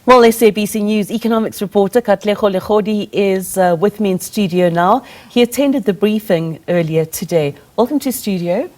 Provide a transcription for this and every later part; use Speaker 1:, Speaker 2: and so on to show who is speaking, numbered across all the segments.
Speaker 1: Well, SABC News Economics reporter Katlego Legodi is with me in studio now. He attended the briefing earlier today. Welcome to studio.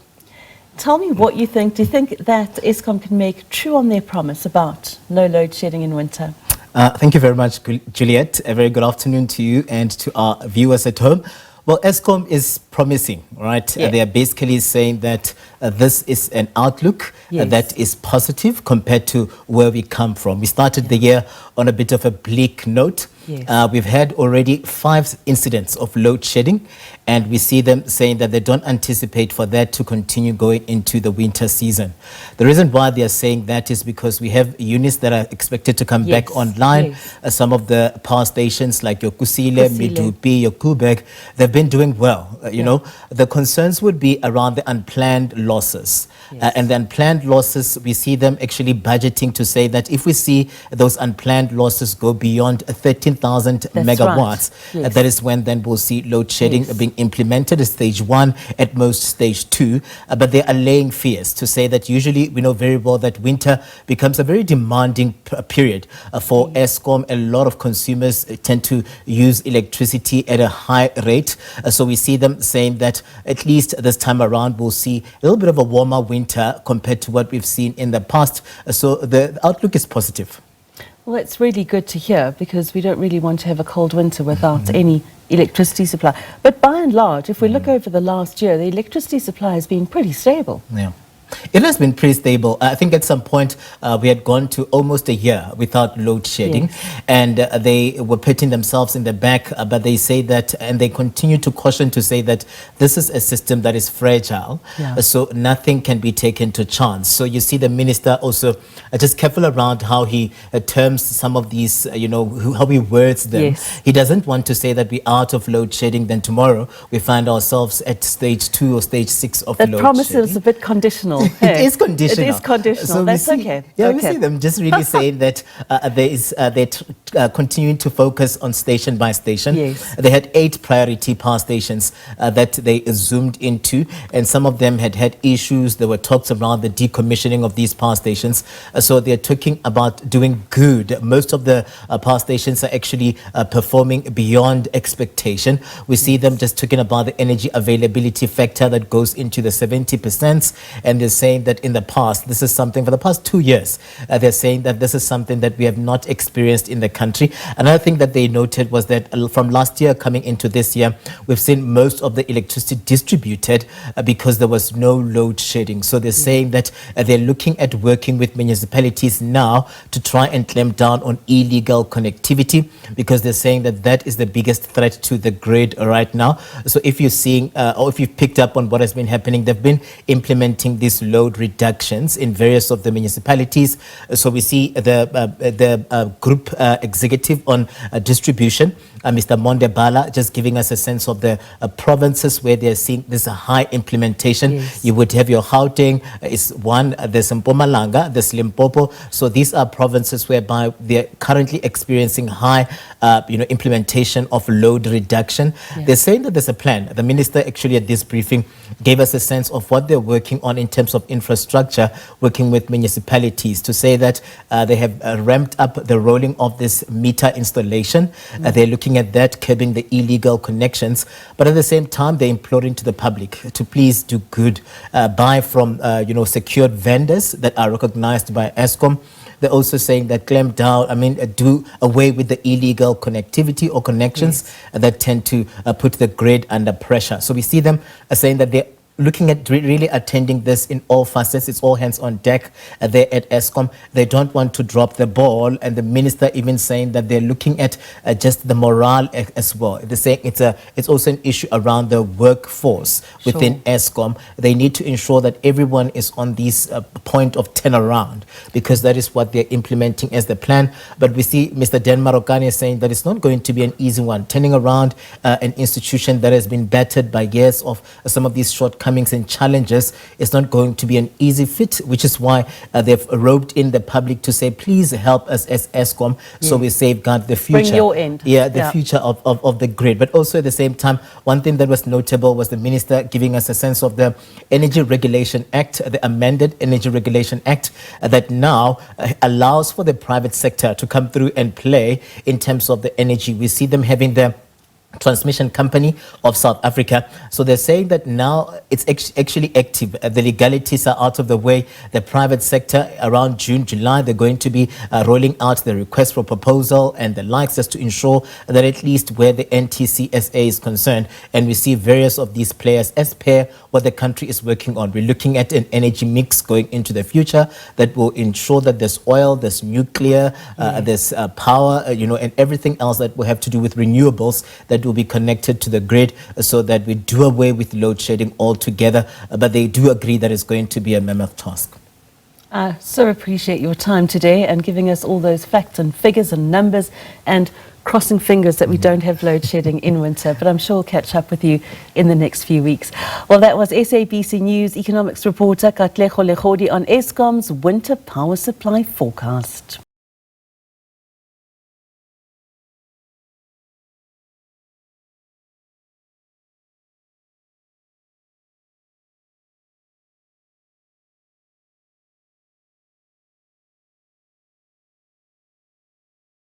Speaker 1: Tell me what you think. Do you think that Eskom can make true on their promise about no load shedding in winter?
Speaker 2: Thank you very much, Juliet. A very good afternoon to you and to our viewers at home. Well, Eskom is promising, right?
Speaker 1: Yeah.
Speaker 2: They are basically saying that this is an outlook that is positive compared to where we come from. We started the year on a bit of a bleak note.
Speaker 1: Yes.
Speaker 2: We've had already 5 incidents of load shedding, and we see them saying that they don't anticipate for that to continue going into the winter season. The reason why they are saying that is because we have units that are expected to come back online. Some of the power stations like your Kusile, Midupi, your Kubek, they've been doing well. You know, the concerns would be around the unplanned losses. And the unplanned losses, we see them actually budgeting to say that if we see those unplanned losses go beyond 13,000 megawatts, that is when then we'll see load shedding being implemented at stage 1, at most stage 2. But they are laying fears to say that usually we know very well that winter becomes a very demanding period for Eskom. A lot of consumers tend to use electricity at a high rate. So we see them saying that at least this time around we'll see a little bit of a warmer winter compared to what we've seen in the past. So the outlook is positive.
Speaker 1: Well, it's really good to hear, because we don't really want to have a cold winter without any electricity supply. But by and large, if we look over the last year, the electricity supply has been pretty stable.
Speaker 2: Yeah. It has been pretty stable. I think at some point we had gone to almost a year without load shedding, and they were putting themselves in the back, but they say that, and they continue to caution to say that this is a system that is fragile, so nothing can be taken to chance. So you see the minister also just careful around how he terms some of these, you know, how he words them. He doesn't want to say that we're out of load shedding, then tomorrow we find ourselves at stage 2 or stage 6 of load shedding. That promise
Speaker 1: is a bit conditional.
Speaker 2: It is conditional.
Speaker 1: It is conditional. So that's okay.
Speaker 2: Yeah, we see them just really saying that they're continuing to focus on station by station. They had 8 priority power stations that they zoomed into, and some of them had issues. There were talks around the decommissioning of these power stations. So they're talking about doing good. Most of the power stations are actually performing beyond expectation. We see them just talking about the energy availability factor that goes into the 70%, and they're saying that in the past, this is something for the past 2 years, they're saying that this is something that we have not experienced in the country. Another thing that they noted was that from last year coming into this year, we've seen most of the electricity distributed because there was no load shedding. So they're saying that they're looking at working with municipalities now to try and clamp down on illegal connectivity, because they're saying that that is the biggest threat to the grid right now. So if you're seeing or if you've picked up on what has been happening, they've been implementing these load reductions in various of the municipalities. So we see the group executive on distribution, Mr. Monde Bala, just giving us a sense of the provinces where they're seeing this high implementation. You would have your Gauteng is one, there's Mpumalanga, there's Limpopo. So these are provinces whereby they're currently experiencing high implementation of load reduction. They're saying that there's a plan. The minister actually at this briefing gave us a sense of what they're working on in terms of infrastructure, working with municipalities to say that they have ramped up the rolling of this meter installation. They're looking at that, curbing the illegal connections, but at the same time they're imploring to the public to please do good, buy from secured vendors that are recognized by Eskom. They're also saying that clamp down, do away with the illegal connectivity or connections that tend to put the grid under pressure. So we see them saying that they're looking at really attending this in all facets. It's all hands on deck there at Eskom. They don't want to drop the ball, and the minister even saying that they're looking at just the morale as well. They're saying it's also an issue around the workforce within Eskom. They need to ensure that everyone is on this point of turnaround, because that is what they're implementing as the plan. But we see Mr. Dan Marokane saying that it's not going to be an easy one, turning around an institution that has been battered by years of some of these shortcomings shortcomings and challenges, it's not going to be an easy fit, which is why they've roped in the public to say, please help us as Eskom so we safeguard the future.
Speaker 1: Bring your end.
Speaker 2: Yeah, the future of the grid. But also at the same time, one thing that was notable was the minister giving us a sense of the Energy Regulation Act, the amended Energy Regulation Act that now allows for the private sector to come through and play in terms of the energy. We see them having the Transmission Company of South Africa. So they're saying that now it's actually active. The legalities are out of the way. The private sector around June, July, they're going to be rolling out the request for proposal and the likes just to ensure that at least where the NTCSA is concerned, and we see various of these players as per what the country is working on. We're looking at an energy mix going into the future that will ensure that there's oil, there's nuclear, there's power, and everything else that will have to do with renewables that will be connected to the grid so that we do away with load shedding altogether. But they do agree that it's going to be a mammoth task.
Speaker 1: I so appreciate your time today and giving us all those facts and figures and numbers, and crossing fingers that we don't have load shedding in winter. But I'm sure we'll catch up with you in the next few weeks. Well, that was SABC News Economics reporter Katlego Legodi on Eskom's winter power supply forecast.